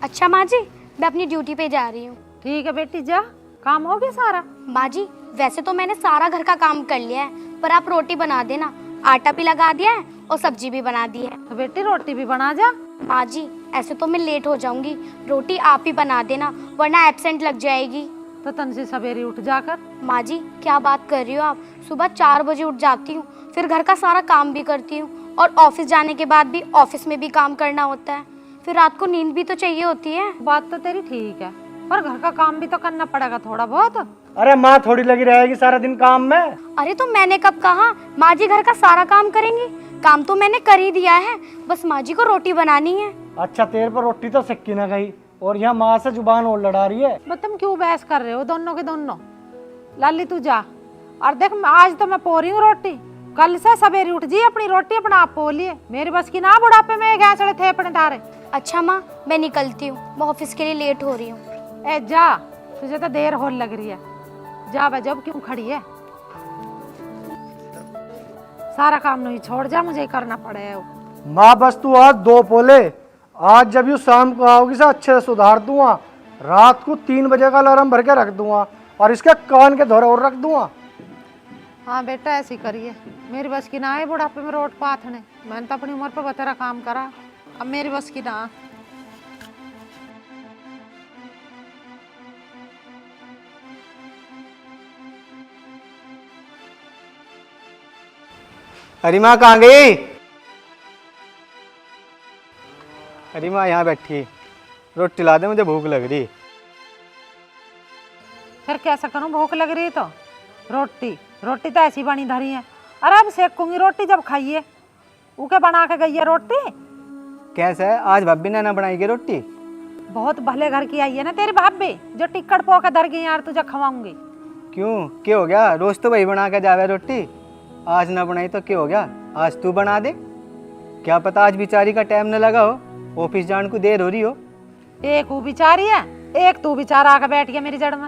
अच्छा माँ जी, मैं अपनी ड्यूटी पे जा रही हूँ। ठीक है बेटी, जा। काम हो गया सारा? माँ जी, वैसे तो मैंने सारा घर का काम कर लिया है, पर आप रोटी बना देना। आटा भी लगा दिया है और सब्जी भी बना दी है। तो बेटी रोटी भी बना जा। माँ जी, ऐसे तो मैं लेट हो जाऊंगी, रोटी आप ही बना देना, वरना एब्सेंट लग जाएगी। तो तन से सवेरे उठ जाकर। माँ जी, क्या बात कर रही हो आप? सुबह 4 बजे उठ जाती हूँ, फिर घर का सारा काम भी करती हूँ और ऑफिस जाने के बाद भी ऑफिस में भी काम करना होता है। फिर रात को नींद भी तो चाहिए होती है। बात तो तेरी ठीक है, पर घर का काम भी तो करना पड़ेगा थोड़ा बहुत। अरे माँ थोड़ी लगी रहेगी सारा दिन काम में। अरे तो मैंने कब कहा माँ जी घर का सारा काम करेंगी? काम तो मैंने कर ही दिया है, बस माँ जी को रोटी बनानी है। अच्छा तेरे पर रोटी तो सिक्की ना गई और यहाँ माँ से जुबान और लड़ा रही है। बस तुम क्यों बहस कर रहे हो दोनों के दोनों? लाली तू जा और देख, आज तो मैं पो रही हूँ रोटी, कल से सवेरे उठ जी अपनी रोटी अपना आप पो लिए। मेरे बस की ना बुढ़ापे में गैस थे अपने तारे। अच्छा माँ, मैं निकलती हूँ, मैं ऑफिस के लिए लेट हो रही हूँ। ए जा, तुझे तो देर हो लग रही है। जा बे, जब क्यों खड़ी है? सारा काम नहीं छोड़ जा, मुझे करना पड़ेगा। माँ बस तू आज 2 पोले, आज जब यू शाम को आओगी से अच्छे से सुधार दूंगा। रात को 3 बजे का अलार्म भर के रख दूंगा और इसके कान के धोरे और रख दूंगा। हाँ बेटा, ऐसी करिए। मेरी बस की ना है बुढ़ापे में रोट पाथने। मैंने तो अपनी उम्र पर बतेरा काम करा, अब मेरी बस की ना। अरे माँ कहाँ गई? अरे माँ यहाँ बैठी, रोटी ला दे, मुझे भूख लग रही। फिर कैसा करूं, भूख लग रही तो रोटी रोटी तो ऐसी बनी धरी है। अरे अब सेकूंगी रोटी जब खाइए। उके बना के गई है रोटी। कैसा है, आज भाभी ने ना बनाई की रोटी? बहुत भले घर की आई है ना तेरी भाभी, जो टिक्कड़ पो के धर गई यार, तुझे खवाऊंगी। क्यों, क्या हो गया? रोज तो वही बना के जावे रोटी, आज ना बनाई तो क्या हो गया? आज तू बना दे। क्या पता आज बेचारी का टाइम न लगा हो, ऑफिस जाने को देर हो रही हो। एक वो बिचारी है, एक तू बेचारा आके बैठ गया मेरी जड़ में।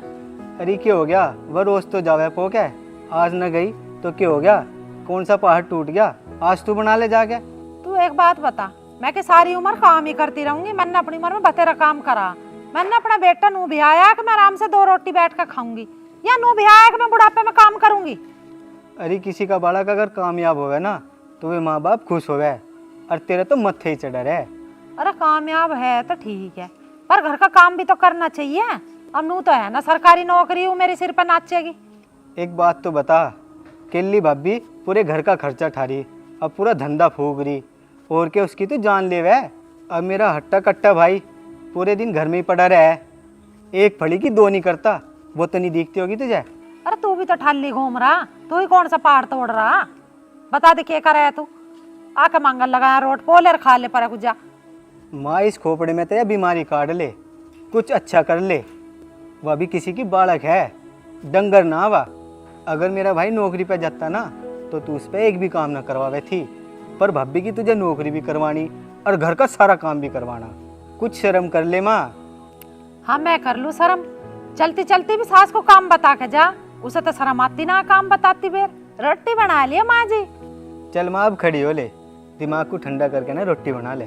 अरे क्या हो गया, वह रोज तो जावे पो के, आज न गई तो क्या हो गया? कौन सा पहाड़ टूट गया? आज तू बना ले जाके। तू एक बात बता, मैं कि सारी उम्र काम ही करती रहूंगी? मैंने अपनी उम्र में बतेरा काम करा। मैंने अपना बेटा नू भी आया कि मैं आराम से 2 रोटी बैठ कर खाऊंगी, या नू भी आया कि मैं बुढ़ापे में काम करूंगी? अरे किसी का बालक अगर कामयाब होवे ना तो वे माँ बाप खुश होवे, और तेरे तो मत्थे ही चढ़ा रहे। अरे कामयाब है तो ठीक है, पर घर का काम भी तो करना चाहिए। अब नू तो है ना सरकारी नौकरी, हूँ मेरे सिर पर नाचेगी। एक बात तो बता, केली भाभी पूरे घर का खर्चा ठारी, अब पूरा धंधा फूक रही, और क्या उसकी तो जान ले वह। अब मेरा हट्टा कट्टा भाई पूरे दिन घर में ही पड़ा रहा है, एक फड़ी की 2 नहीं करता। वो तो नहीं दिखती होगी तुझे? अरे तू भी तो ठाली घूम रहा, तू ही कौन सा पहाड़ तोड़ रहा? बता दे क्या कर रहा है तू? आके मांगल लगाया रोड पोले खा ले पर जा। माँ इस खोपड़े में तो यह बीमारी काट ले, कुछ अच्छा कर ले। वह भी किसी की बालक है, डंगर ना वा। अगर मेरा भाई नौकरी पे जाता ना तो तू उस पर एक भी काम ना करवावे थी, पर भाभी की तुझे नौकरी भी करवानी और घर का सारा काम भी करवाना। कुछ शर्म कर ले माँ। हाँ मैं कर लूँ शर्म, चलती चलती भी सास को काम बता के जा। उसे तो शर्म आती ना काम बताती बेर। रोटी बना लिया माँ जी। चल माँ अब खड़ी हो ले, दिमाग को ठंडा करके ना रोटी बना ले।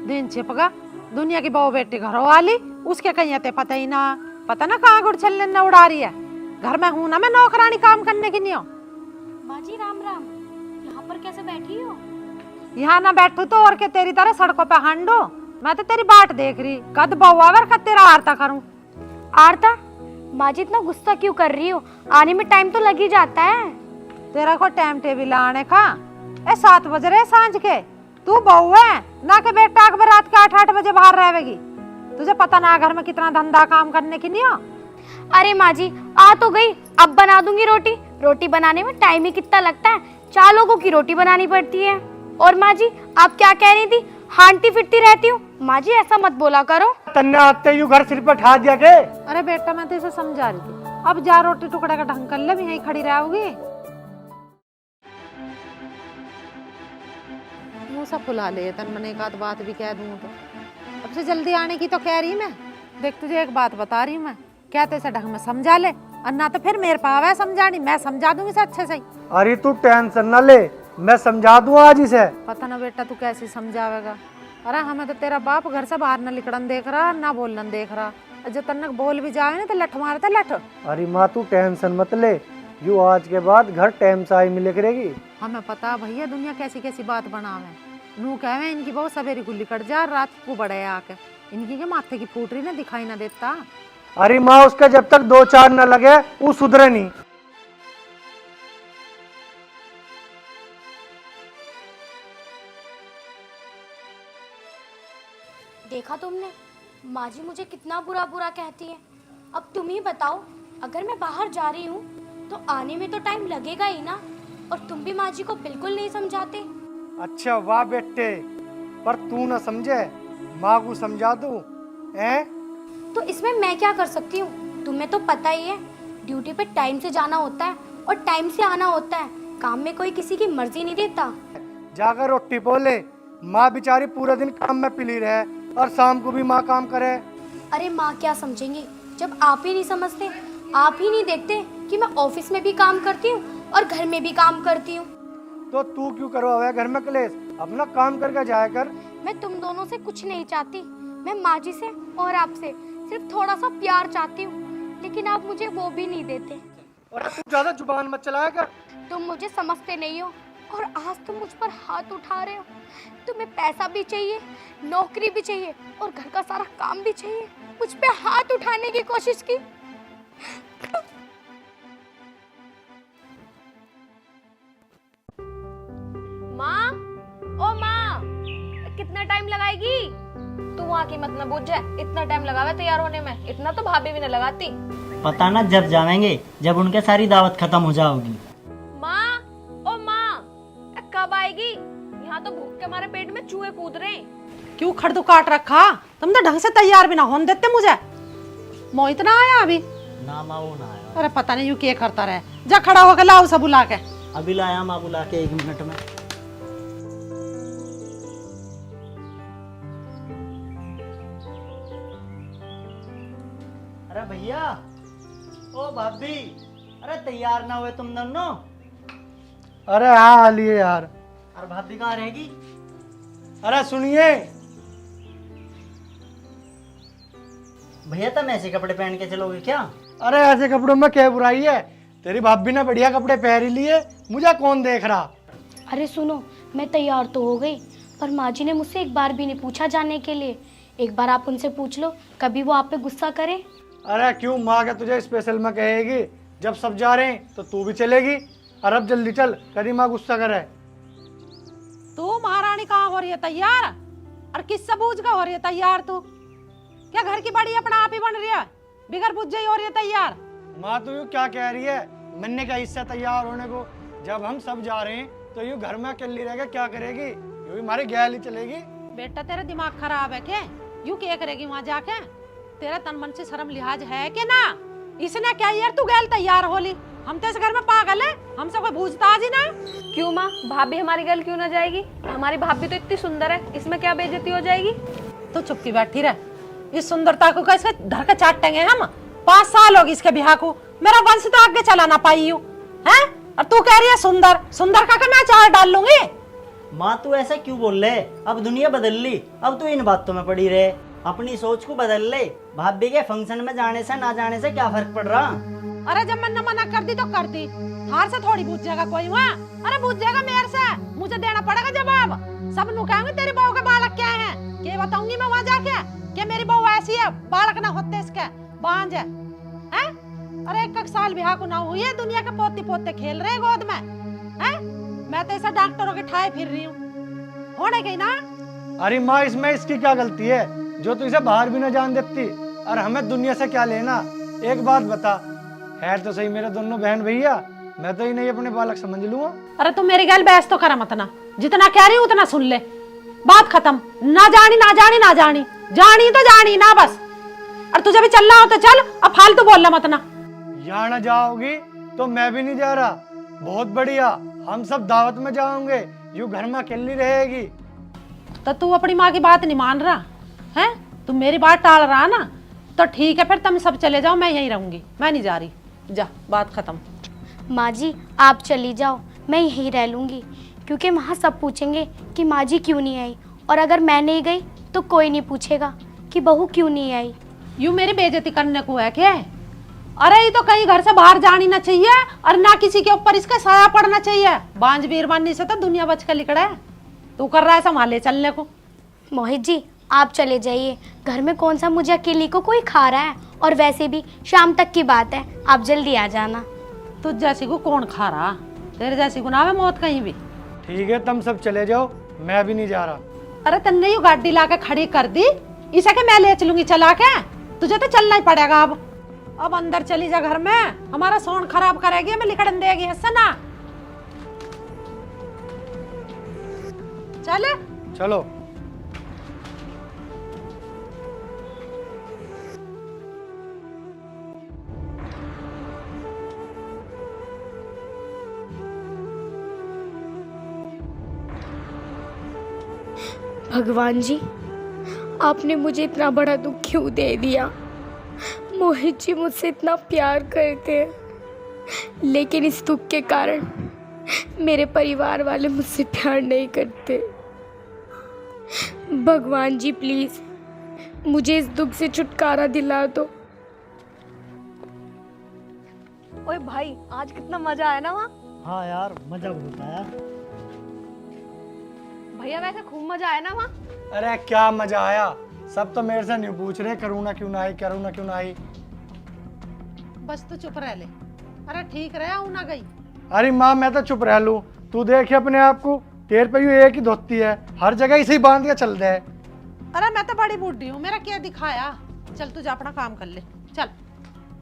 दिन छिपगा, दुनिया की बहू बेटी घरों वाली, उसके कहीं ते पता ही ना। पता ना कहाँ गुड़ छल्ले न उड़ा रही है। घर में हूँ ना मैं नौकरानी, काम करने की नहीं हो। माँ जी राम राम, यहाँ पर कैसे बैठी हो? यहाँ ना बैठू तो और के तेरी तरह सड़कों पे हांडो। मैं तो तेरी बाट देख रही, कद बहुआवर कद तेरा आरता करूं। आरता? माँ जी इतना गुस्सा क्यों कर रही हो? आने में टाइम तो लग ही जाता है। तेरा को टाइम टेबल आने का? 7 बज रहे सांझ के, तू बहू है ना के बेटा अकबर रात के 8-8 बजे बाहर रहेगी। तुझे पता ना घर में कितना धंधा काम करने की नहीं हो। अरे माँ जी आ तो गई, अब बना दूंगी रोटी। रोटी बनाने में टाइम ही कितना लगता है, 4 लोगों की रोटी बनानी पड़ती है। और माँ जी आप क्या कह रही थी, हांटी फिरती रहती हूँ? माँ जी ऐसा मत बोला करो। तन्ने आते यू घर सिर पर ठा दिया के? अरे बेटा मैं तो इसे समझा रही थी, अब जा रोटी टुकड़े का ढंग कर ले, भी यहीं खड़ी रहोगी। मुँह सा फुला ले तन, मैंने एक आध बात भी कह दूँ तो। अब से जल्दी आने की तो कह रही मैं। देख तुझे एक बात बता रही मैं, कहते से ढंग में समझा ले, और ना तो फिर मेरे पावे समझानी, मैं समझा दूंगी इसे अच्छे से। अरे तू टेंशन न ले, मैं समझा दूँ आज इसे। पता ना बेटा तू कैसे समझावेगा। अरे हमें तो तेरा बाप घर से बाहर न निकलन देख रहा ना बोलन देख रहा, जो तन्नक बोल भी जाए ना तो लठ मारता लठ। अरे माँ तू टेंशन मत ले, यू आज के बाद घर टाइम से आई मिले करेगी। हमें पता भैया दुनिया कैसी कैसी बात बनावे, नू कहवे इनकी बहुत सवेरी गुल्ली कट जा, रात को बड़े आके इनकी के माथे की फूटरी ना दिखाई ना देता। अरे माँ उसका जब तक 2-4 न लगे वो सुधरे नहीं। देखा तुमने, माँ जी मुझे कितना बुरा बुरा कहती है। अब तुम ही बताओ, अगर मैं बाहर जा रही हूँ तो आने में तो टाइम लगेगा ही ना, और तुम भी माँ जी को बिल्कुल नहीं समझाते। अच्छा वाह बेटे, पर तू न समझे, माँ को समझा दूँ हैं? तो इसमें मैं क्या कर सकती हूँ? तुम्हें तो पता ही है, ड्यूटी पे टाइम से जाना होता है और टाइम से आना होता है। काम में कोई किसी की मर्जी नहीं देता। जाकर रोटी पोले, माँ बेचारी पूरे दिन काम में पिली रहे और शाम को भी माँ काम करे। अरे माँ क्या समझेंगी जब आप ही नहीं समझते, आप ही नहीं देखते कि मैं ऑफिस में भी काम करती हूँ और घर में भी काम करती हूँ। तो तू क्यों करवावे घर में क्लेश, अपना काम करके जाया कर। मैं तुम दोनों से कुछ नहीं चाहती, मैं माँ जी से और आपसे सिर्फ थोड़ा सा प्यार चाहती हूँ, लेकिन आप मुझे वो भी नहीं देते। और तू ज्यादा जुबान मत चलाया कर। तुम मुझे समझते नहीं हो और आज तुम मुझ पर हाथ उठा रहे हो। तुम्हें पैसा भी चाहिए, नौकरी भी चाहिए और घर का सारा काम भी चाहिए। मुझ पे हाथ उठाने की कोशिश की। माँ, ओ माँ, कितना टाइम लगाएगी? तू वहाँ की मत न बुझ जाए, इतना टाइम लगावे तैयार होने में, इतना तो भाभी भी न लगाती। पता ना जब जावेंगे, जब उनके सारी दावत खत्म हो जाओगी। माँ, ओ माँ, कब आएगी? यहाँ तो भूख के मारे पेट में चूहे कूद रहे हैं। क्यों खड़दू काट रखा, तुम तो ढंग से तैयार भी ना होने देते मुझे। मोहित ना आया अभी? ना माँ वो ना आया। अरे पता नहीं यू क्या करता रहे, जा खड़ा होकर लाओ उसे बुला के। अभी लाया माँ बुला के 1 मिनट में। अरे भैया, ओ भाभी, अरे तैयार ना हुए तुम दोनों? अरे हाँ लिए यार। और भाभी कहाँ रहेगी? अरे सुनिए भैया तुम ऐसे कपड़े पहन के चलोगे क्या? अरे ऐसे कपड़ों में क्या बुराई है, तेरी भाभी ने बढ़िया कपड़े पहन ही लिए, मुझे कौन देख रहा। अरे सुनो, मैं तैयार तो हो गई, पर माँ जी ने मुझसे एक बार भी नहीं पूछा जाने के लिए। एक बार आप उनसे पूछ लो, कभी वो आप पे गुस्सा करें। अरे क्यों, माँ क्या तुझे स्पेशल में कहेगी? जब सब जा रहे हैं तो तू भी चलेगी। और अब जल्दी चल, कभी माँ गुस्सा करे। तू महारानी कहाँ हो रही है तैयार, और किस सबूत का हो रही है तैयार? तू क्या घर की बड़ी अपना आप ही बन रही है, बिगर बुझे ही हो रही है तैयार? माँ तू यू क्या कह रही है, मैंने क्या हिस्सा तैयार होने को? जब हम सब जा रहे हैं तो यू घर में अकेली रह के क्या करेगी? यू भी हमारे गैल ही चलेगी। बेटा तेरा दिमाग खराब है क्या? यू क्या करेगी वहाँ जाके? तेरा तन मन से शर्म लिहाज है कि ना? इसने क्या यार तू गैल तैयार होली, हम तो इस घर में पागल है, हमसे कोई पूछता आज ही ना। क्यों माँ, भाभी हमारी गल क्यों ना जाएगी? हमारी भाभी तो इतनी सुंदर है, इसमें क्या बेइज्जती हो जाएगी? तो चुप की बैठी रह, इस सुंदरता को कैसे धर के चाटेंगे हम? 5 साल होगी इसके ब्याह को, मेरा वंश तो आगे चला ना पाई हूँ है, और तू कह रही है सुंदर सुंदर का मैं चार डाल लूंगी। माँ तू ऐसा क्यों बोल रहे? अब दुनिया बदल ली, अब तू इन बातों में पड़ी रहे। अपनी सोच को बदल ले। भाभी के फंक्शन में जाने से ना जाने से क्या फर्क पड़ रहा? अरे जब मैंने मना कर दी तो कर दी, हार से थोड़ी पूछ जाएगा कोई वहाँ? अरे पूछ जाएगा मेरे से, मुझे देना पड़ेगा जवाब। सब नु कहेंगे तेरी बहू के बालक क्या है, क्या बताऊंगी मैं वहाँ जाके कि मेरी बहू ऐसी है, बालक ना होते इसके, बांझ है। अरे 1 साल ब्याह को ना हुई है, दुनिया के पोते पोते खेल रहे गोद में हैं? मैं तो ऐसा डॉक्टरों के ठाए फिर रही हूँ, होने गई ना। अरे माँ इसमें इसकी क्या गलती है जो तू इसे बाहर भी ना जान देती? और हमें दुनिया से क्या लेना? एक बात बता, है तो सही मेरे दोनों बहन भैया, मैं तो ही नहीं अपने बालक समझ लूंगा। अरे तुम मेरी गैल बहस तो करा मत ना, जितना कह रही हूँ उतना सुन ले, बात खत्म। ना जानी ना जानी ना जानी, जानी तो जानी ना बस। और तुझे भी चलना हो तो चल, अब फालतू बोलना मत ना। यहाँ न जाओगी तो मैं भी नहीं जा रहा। बहुत बढ़िया, हम सब दावत में जाओगे, यू घर में अकेली रहेगी। तो तू अपनी माँ की बात नहीं मान रहा है, तू मेरी बात टाल रहा ना, तो ठीक है फिर तुम सब चले जाओ, मैं यहीं रहूंगी, मैं नहीं जा रही। जा, बात खत्म। माँ जी आप चली जाओ, मैं यहीं रह लूँगी, क्योंकि वहाँ सब पूछेंगे कि माँ जी क्यों नहीं आई, और अगर मैं नहीं गई तो कोई नहीं पूछेगा कि बहू क्यों नहीं आई। यूं मेरी बेइज्जती करने को है क्या? अरे ये तो कहीं घर से बाहर जानी ना चाहिए और ना किसी के ऊपर इसका साया पड़ना चाहिए। बांझ बीरबानी से तो दुनिया बच कर लिकड़ा है। तू कर रहा है संभाले चलने को। मोहित जी आप चले जाइए, घर में कौन सा मुझे अकेली को कोई खा रहा है, और वैसे भी शाम तक की बात है, आप जल्दी आ जाना। तुझ जैसी को कौन खा रहा? तेरे जैसी को ना है मौत कहीं भी। ठीक है तुम सब चले जाओ, मैं भी नहीं जा रहा। अरे तन्ने यू गाड़ी ला के खड़ी कर दी, इसे के मैं ले चलूंगी चला के? तुझे तो चलना ही पड़ेगा अब अंदर चली जा घर में, हमारा साउंड खराब करेगी, हमें लिखड़न देगी है ना। चल चलो। भगवान जी आपने मुझे इतना बड़ा दुख क्यों दे दिया। मोहित जी मुझसे इतना प्यार करते हैं, लेकिन इस दुख के कारण मेरे परिवार वाले मुझसे प्यार नहीं करते। भगवान जी प्लीज मुझे इस दुख से छुटकारा दिला दो। ओए भाई आज कितना मजा आया ना वहाँ। हाँ यार मजा बहुत आया। भैया वैसे खूब मजा आया ना वहाँ। अरे क्या मजा आया, सब तो मेरे से नहीं पूछ रहे करूँ क्यों ना आई, करूँ ना क्यों ना आई। बस तू चुप रह ले। अरे ठीक रहा हूं ना गई। अरे माँ मैं तो चुप रह लूँ, तू देखे अपने आप को, तेरे पे यूं एक ही धोती है, हर जगह इसे ही बांध के चल दे। अरे मैं तो बड़ी बूढ़ी हूँ, मेरा क्या दिखाया। चल तू जा अपना काम कर ले चल।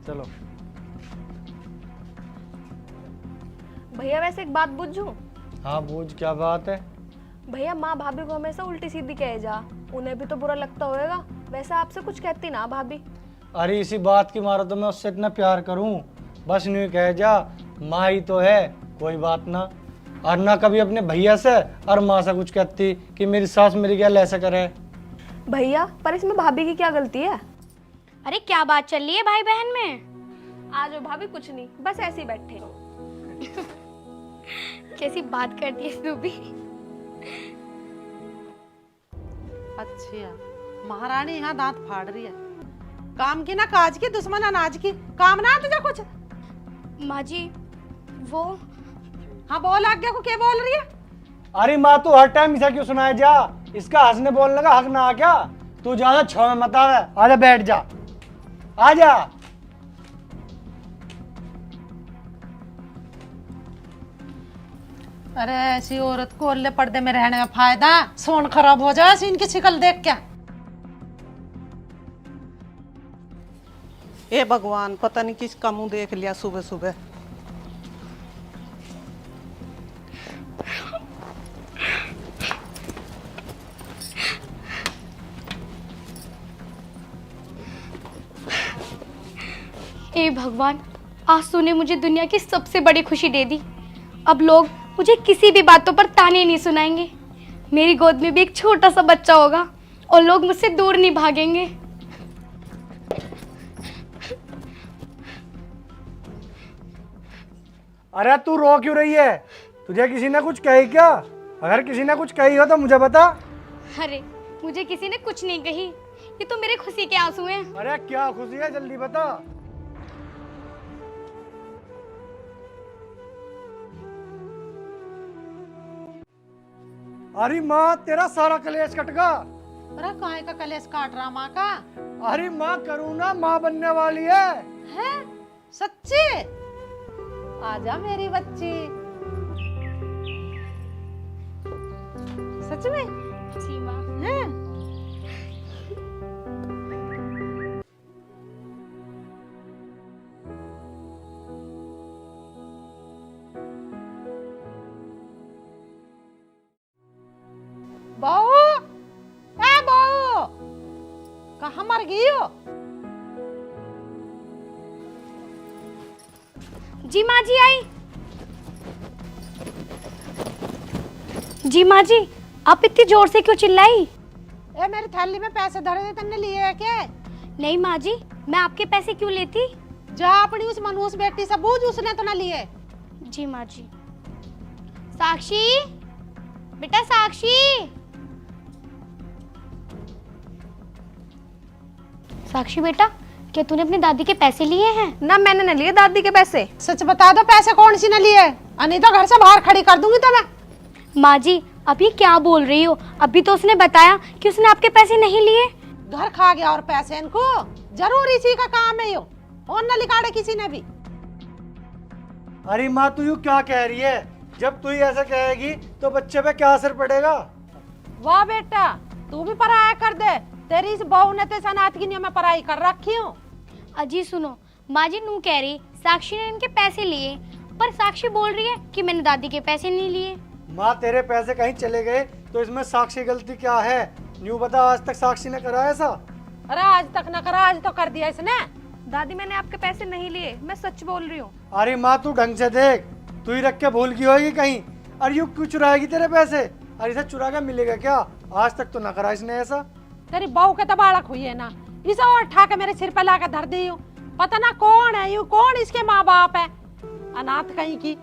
चलो। भैया वैसे एक बात पूछूं? हाँ पूछ, क्या बात है? भैया माँ भाभी को हमेशा उल्टी सीधी कहे जा, उन्हें भी तो बुरा लगता होगा। वैसे आपसे कुछ कहती ना भाभी? अरे इसी बात की मारो तो मैं उससे इतना प्यार करूं, बस नहीं कह जा माँ ही तो है, कोई बात ना। और ना कभी अपने भैया से और माँ से कुछ कहती कि मेरी सास मेरी क्या ऐसा करे। भैया पर इसमें भाभी की क्या गलती है? अरे क्या बात चल रही है भाई बहन में? आज वो भाभी कुछ नहीं, बस ऐसे ही बैठे। कैसी बात करती है तू भी। अच्छा महारानी यहाँ दांत फाड़ रही है। काम की ना काज की, दुश्मन अनाज की। काम ना तुझे कुछ? माँ जी वो। हाँ बोल, आज्ञा को क्या बोल रही है? अरे माँ तू हर टाइम इसे क्यों सुनाए जा, इसका हंसने बोलने का हक ना आ क्या? तू ज्यादा छो में मत आवे, आजा बैठ जा, आजा। अरे ऐसी औरत को ओल्ले पर्दे में रहने का फायदा, सोन खराब हो जाए ऐसी इनकी शिकल देख क्या। ए भगवान, पता नहीं किसका मुंह देख लिया सुबह सुबह। हे भगवान, आज तूने मुझे दुनिया की सबसे बड़ी खुशी दे दी। अब लोग मुझे किसी भी बातों पर ताने नहीं सुनाएंगे। मेरी गोद में भी एक छोटा सा बच्चा होगा और लोग मुझसे दूर नहीं भागेंगे। अरे तू रो क्यों रही है? तुझे किसी ने कुछ कही क्या? अगर किसी ने कुछ कही हो तो मुझे बता। अरे मुझे किसी ने कुछ नहीं कही, ये तो मेरे खुशी के आंसू हैं। अरे क्या खुशी है, जल्दी बता। अरे माँ तेरा सारा कलेश कट गया। अरे काहे का कलेश काट रहा माँ का? अरे माँ करुणा माँ बनने वाली है। हैं? सच्ची? आजा मेरी बच्ची। सच में? जी माँ। हैं? बहू, ए बहू, कहाँ मर गई हो? जी माँ जी आई। जी माँ जी, आप इतनी जोर से क्यों चिल्लाई? ए मेरी थैली में पैसे धरे थे, तन्ने लिए है क्या? नहीं माँ जी, मैं आपके पैसे क्यों लेती? जा अपनी उस मनहूस बेटी से बूझ, उसने तो ना लिए। जी माँ जी। साक्षी, बेटा साक्षी। साक्षी बेटा, क्या तूने अपनी दादी के पैसे लिए हैं? ना मैंने न लिए दादी के पैसे। सच बता दो, पैसे कौन सी ने लिए? अनीता घर से बाहर खड़ी कर दूंगी तो मैं। माँ जी, अब ये क्या बोल रही हो? अभी तो उसने बताया कि उसने आपके पैसे नहीं लिए। घर खा गया और पैसे इनको जरूर इसी का काम है, यो और न लिखाड़े किसी ने भी। अरे माँ, तू यूँ क्या कह रही है? जब तू ही ऐसा कहेगी तो बच्चे पे क्या असर पड़ेगा? वाह बेटा, तू भी पढ़ाया कर दे। तेरी इस बहू ने तो सनात की में पढ़ाई कर रखी हूँ। अजी सुनो, माँ जी नू कह रही साक्षी ने इनके पैसे लिए, पर साक्षी बोल रही है कि मैंने दादी के पैसे नहीं लिए। माँ, तेरे पैसे कहीं चले गए तो इसमें साक्षी की गलती क्या है? न्यू बता, आज तक साक्षी ने करा ऐसा? अरे आज तक न करा, आज तो कर दिया इसने। दादी मैंने आपके पैसे नहीं लिए, मैं सच बोल रही हूँ। अरे माँ, तू ढंग से देख, तू ही रख के भूल गई होगी कहीं। अरे यूँ क्यों चुराएगी तेरे पैसे? अरे इसे चुरा के मिलेगा क्या? आज तक तो ना करा इसने ऐसा। तेरी बहू के तो बालक हुई है ना, इसे और उठा के मेरे सिर पे ला के धर दी हूँ। पता ना कौन है, यू कौन इसके माँ बाप है, अनाथ कहीं की।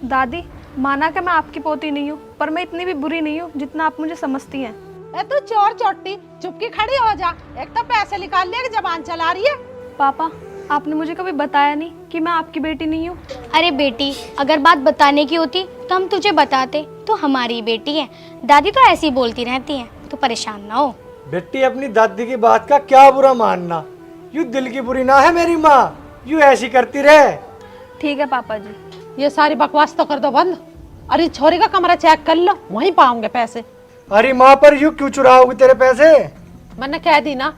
दादी, माना कि मैं आपकी पोती नहीं हूँ, पर मैं इतनी भी बुरी नहीं हूँ जितना आप मुझे समझती हैं। ए तू चोर चोटी, चुपकी खड़ी हो जा। एक तो पैसे निकाल ले, जबान चला रही है। पापा, आपने मुझे कभी बताया नहीं कि मैं आपकी बेटी नहीं हूँ। अरे बेटी, अगर बात बताने की होती तो हम तुझे बताते, तो हमारी बेटी है। दादी तो ऐसी बोलती रहती है, तो परेशान ना हो। बेटी, अपनी दादी की बात का क्या बुरा मानना। यूँ दिल की बुरी ना है मेरी माँ, यूँ ऐसी करती रहे। ठीक है पापा जी। ये सारी बकवास तो कर दो बंद। अरे छोरी का कमरा चेक कर लो, वहीं पाऊंगे पैसे। अरे माँ, पर यूँ क्यों चुराओगी तेरे पैसे? मैंने कह दी ना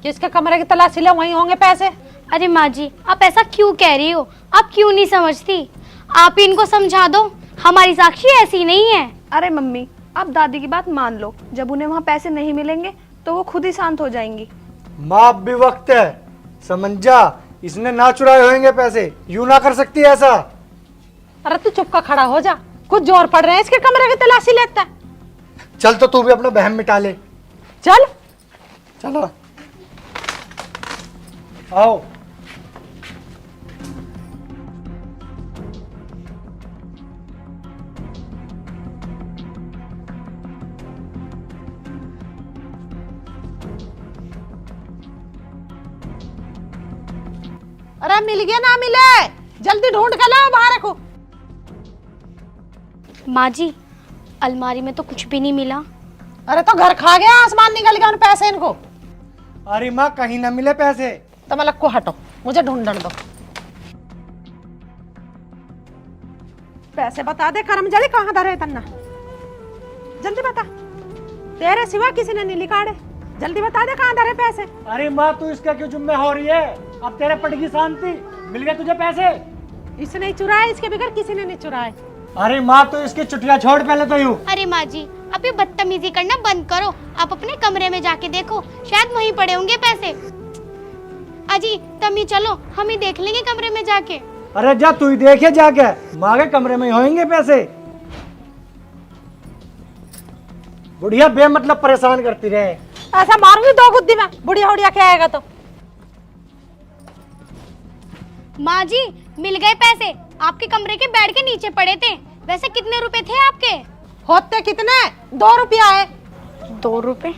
कि इसके कमरे की तलाशी लो, वहीं होंगे पैसे। अरे माँ जी, आप ऐसा क्यों कह रही हो? आप क्यों नहीं समझती? आप ही इनको समझा दो, हमारी साक्षी ऐसी नहीं है। अरे मम्मी, आप दादी की बात मान लो। जब उन्हें वहाँ पैसे नहीं मिलेंगे तो वो खुद ही शांत हो जाएंगी। माँ, अब भी वक्त है, समझ जा। इसने ना चुराए होंगे पैसे, यूँ ना कर सकती ऐसा। अरे तू चुप का खड़ा हो जा, कुछ जोर पड़ रहे हैं इसके कमरे की तलाशी लेता है। चल तो तू भी अपना बहम मिटा ले। चल चलो आओ। अरे मिल गया ना मिले, जल्दी ढूंढ के लाओ, बाहर रखो। माँ जी, अलमारी में तो कुछ भी नहीं मिला। अरे तो घर खा गया, आसमान निकल गया उन पैसे इनको। अरे माँ, कहीं ना मिले पैसे। तो मलक को हटो, मुझे ढूंढने दो। पैसे बता दे करमजली, कहाँ धरे तन्ना, जल्दी बता। तेरे सिवा किसी ने नहीं निकाले, जल्दी बता दे कहाँ धरे पैसे। अरे माँ, तू इसका क्यों जुम्मे हो रही है? अब तेरे पट की शांति। मिल गए तुझे पैसे? इसने ही चुराए, इसके बगैर किसी ने नहीं चुराए। अरे माँ, तो इसकी चुटिया छोड़ पहले तो यूँ। अरे माँ जी, अब ये बदतमीजी करना बंद करो। आप अपने कमरे में जाके देखो, शायद वहीं पड़े होंगे पैसे। अजी तमी चलो, हम ही देख लेंगे कमरे में जाके। अरे जा, तू ही देखे जाके, माँ के कमरे में ही होंगे पैसे। बुढ़िया बेमतलब परेशान करती रहे। ऐसा मारूंगी दो गुद्दी में, बुढ़िया उड़िया क्या आएगा तो। माँ जी, मिल गए पैसे, आपके कमरे के बेड के नीचे पड़े थे। वैसे कितने रुपए थे आपके? होते कितने? 2 रुपया है। 2 रुपए?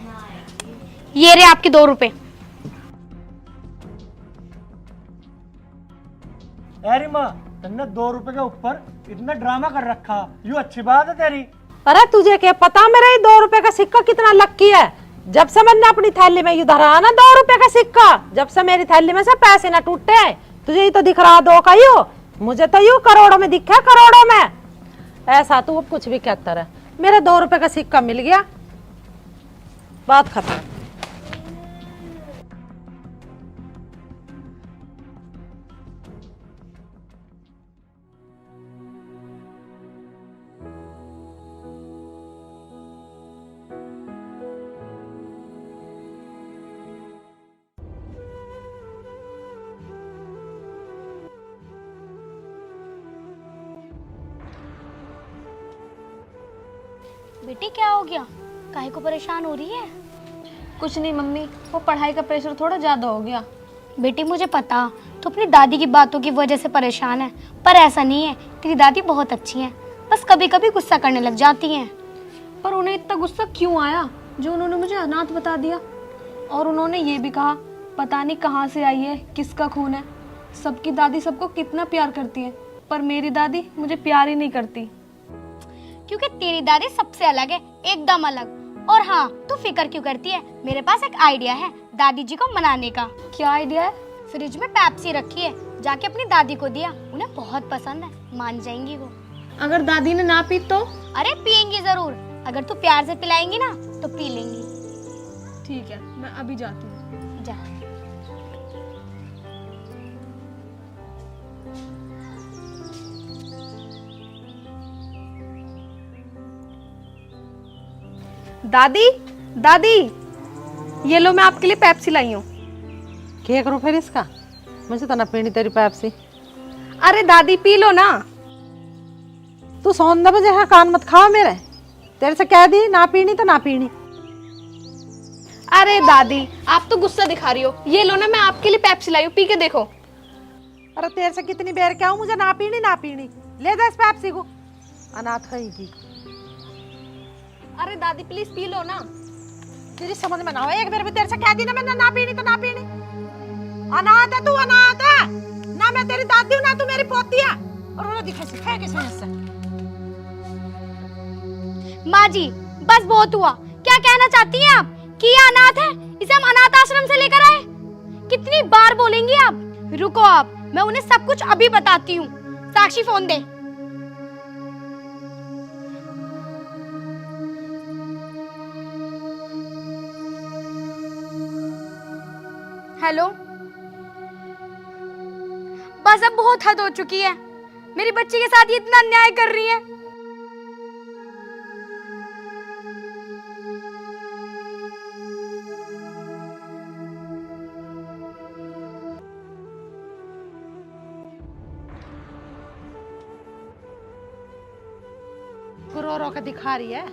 ये रहे आपके 2 रुपए। अरे माँ, तुमने 2 रुपए के ऊपर इतना ड्रामा कर रखा, यूँ अच्छी बात है तेरी। अरे तुझे क्या पता मेरा ये 2 रुपए का सिक्का कितना लक्की है। जब से मैंने अपनी थैली में ये धरा ना 2 रुपए का सिक्का, जब से मेरी थैली में से पैसे ना टूटे हैं, तुझे ही तो दिख रहा 2 का यूँ, मुझे तो यूँ करोड़ों में दिखा, करोड़ों में। ऐसा तू अब कुछ भी कहता रहे, मेरे 2 रुपए का सिक्का मिल गया, बात खत्म। बेटी क्या हो गया? काहे को परेशान हो रही है? कुछ नहीं मम्मी, वो पढ़ाई का प्रेशर थोड़ा ज्यादा हो गया। बेटी मुझे पता, तो अपनी दादी की बातों की वजह से परेशान है, पर ऐसा नहीं है। तेरी दादी बहुत अच्छी हैं, बस कभी कभी गुस्सा करने लग जाती हैं। पर उन्हें इतना गुस्सा क्यों आया जो उन्होंने मुझे अनाथ बता दिया? और उन्होंने ये भी कहा पता नहीं कहाँ से आई है, किसका खून है। सबकी दादी सबको कितना प्यार करती है, पर मेरी दादी मुझे प्यार ही नहीं करती। क्योंकि तेरी दादी सबसे अलग है, एकदम अलग। और हाँ, तू फिक्र क्यों करती है? मेरे पास एक आइडिया है दादी जी को मनाने का। क्या आइडिया है? फ्रिज में पेप्सी रखी है, जाके अपनी दादी को दिया, उन्हें बहुत पसंद है, मान जाएंगी वो। अगर दादी ने ना पी तो? अरे पियेंगी जरूर, अगर तू प्यार से पिलाएंगी ना तो पी लेंगी। ठीक है, मैं अभी जाती हूँ। जा। दादी, दादी, ये लो मैं आपके लिए पेप्सी लाई हूँ। क्या करूं फिर इसका? मुझे तो ना पीनी तेरी पेप्सी। अरे दादी पी लो ना। तू सौंदा बजे हाँ कान मत खाओ मेरे। तेरे से कह दी ना पीनी तो ना पीनी। अरे दादी आप तो गुस्सा दिखा रही हो। ये लो ना, मैं आपके लिए पेप्सी लाई हूँ, पी के देखो। अरे तेरे से कितनी बेर क्या हूं, मुझे ना पीनी ना पीनी। ले जा इस पेप्सी को, अनाथ कहेगी। अरे दादी प्लीज पी लो ना। तेरी समझ में ना हो, एक बार भी तेरे से कह दी ना मैंने ना पीनी तो ना पीनी। अनाथ है तू, अनाथ है ना। मैं तेरी दादी हूं ना तू मेरी पोती है। और उन्हें दिखा सिखाया किस वजह से? माँ जी बस बहुत हुआ। क्या कहना चाहती हैं आप कि ये अनाथ है, इसे हम अनाथ आश्रम से लेकर आए? कितनी बार बोलेंगी आप? रुको आप, मैं उन्हें सब कुछ अभी बताती हूँ। साक्षी फोन दे। हेलो, बस अब बहुत हद हो चुकी है। मेरी बच्ची के साथ ये इतना अन्याय कर रही है। रो रो के दिखा रही है,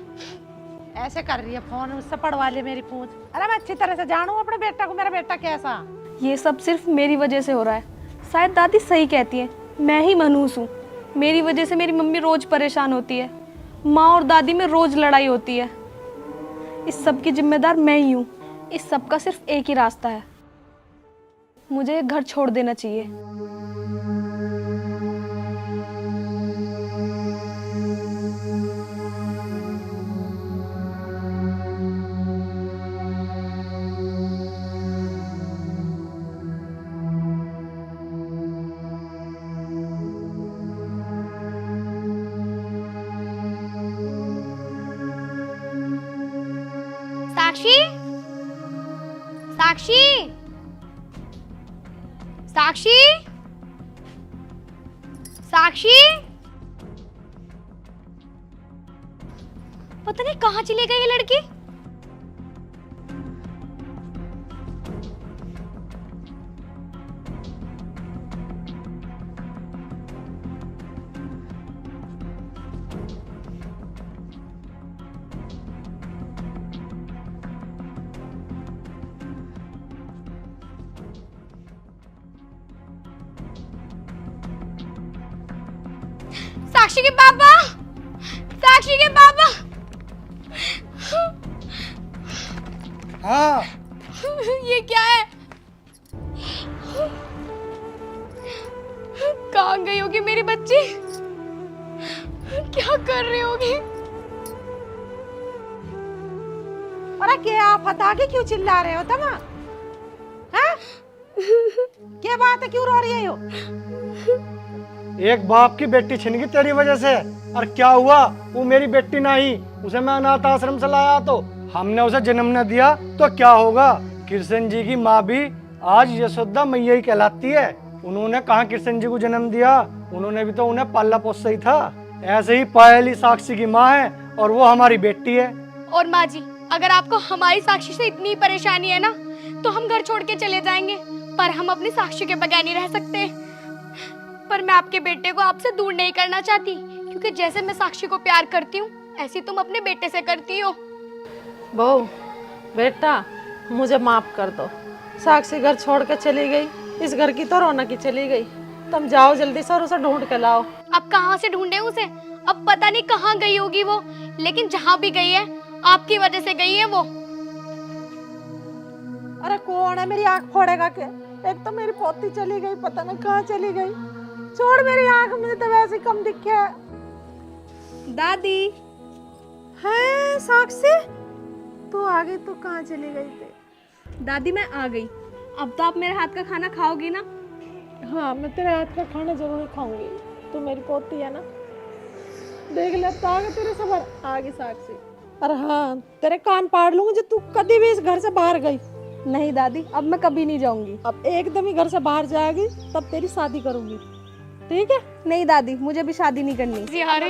ऐसे कर रही है फोन, उससे पढ़वा ले मेरी पूंछ। अरे मैं अच्छी तरह से जानू अपने बेटा को, मेरा बेटा कैसा। ये सब सिर्फ मेरी वजह से हो रहा है। शायद दादी सही कहती है, मैं ही मनहूस हूँ। मेरी वजह से मेरी मम्मी रोज परेशान होती है, माँ और दादी में रोज लड़ाई होती है। इस सब की जिम्मेदार मैं ही हूँ। इस सब का सिर्फ एक ही रास्ता है, मुझे घर छोड़ देना चाहिए। साक्षी, साक्षी, साक्षी, साक्षी, पता नहीं कहाँ चली गई ये लड़की। साक्षी के पापा, साक्षी के पापा। हाँ ये क्या है? कहाँ गई होगी मेरी बच्ची? क्या कर रही होगी? अरे क्या आफत आ गई, क्यों चिल्ला रहे हो तुम? हैं? क्या बात है, क्यों रो रही हो? एक बाप की बेटी छिन गई तेरी वजह से। और क्या हुआ, वो मेरी बेटी नहीं, उसे मैं अनाथ आश्रम से लाया तो हमने उसे जन्म न दिया तो क्या होगा? कृष्ण जी की माँ भी आज यशोदा मैया ही कहलाती है। उन्होंने कहाँ कृष्ण जी को जन्म दिया, उन्होंने भी तो उन्हें पाला पोसा ही था। ऐसे ही पायली साक्षी की माँ है और वो हमारी बेटी है। और माँ जी, अगर आपको हमारी साक्षी से इतनी परेशानी है ना, तो हम घर छोड़ के चले जाएंगे, पर हम अपनी साक्षी के बगैर नहीं रह सकते। पर मैं आपके बेटे को आपसे दूर नहीं करना चाहती, क्योंकि जैसे मैं साक्षी को प्यार करती हूँ, ऐसी तुम अपने बेटे से करती हो। बहू, बेटा मुझे माफ कर दो। साक्षी घर छोड़ के चली गई, इस घर की तो रौनक ही चली गई। तुम जाओ जल्दी से और उसे ढूंढ के लाओ। अब कहाँ से ढूंढे उसे? अब पता नहीं कहाँ गई होगी वो, लेकिन जहाँ भी गई है आपकी वजह से गई है वो। अरे कौन है मेरी आंख फोड़ेगा के? एक तो मेरी पोती चली गई, पता नहीं कहाँ चली गई। छोड़ मेरी आंख, मुझे तो वैसे ही कम दिखे है। दादी हैं साक्षी, तू आ गई? तो कहाँ चली गई थी? दादी मैं आ गई। अब तो आप मेरे हाथ का खाना खाओगी ना? हाँ मैं तेरे हाथ का खाना जरूर खाऊंगी, तू मेरी पोती है ना। देख ले अब तो आ गए तेरे सबर, आ गई साक्षी। अरे हाँ तेरे कान पाड़ लूंगी जो तू कभी भी इस घर से बाहर गई। नहीं दादी, अब मैं कभी नहीं जाऊंगी। अब एकदम ही घर से बाहर जाएगी तब तेरी शादी करूंगी, ठीक है? नहीं दादी, मुझे भी शादी नहीं करनी। यार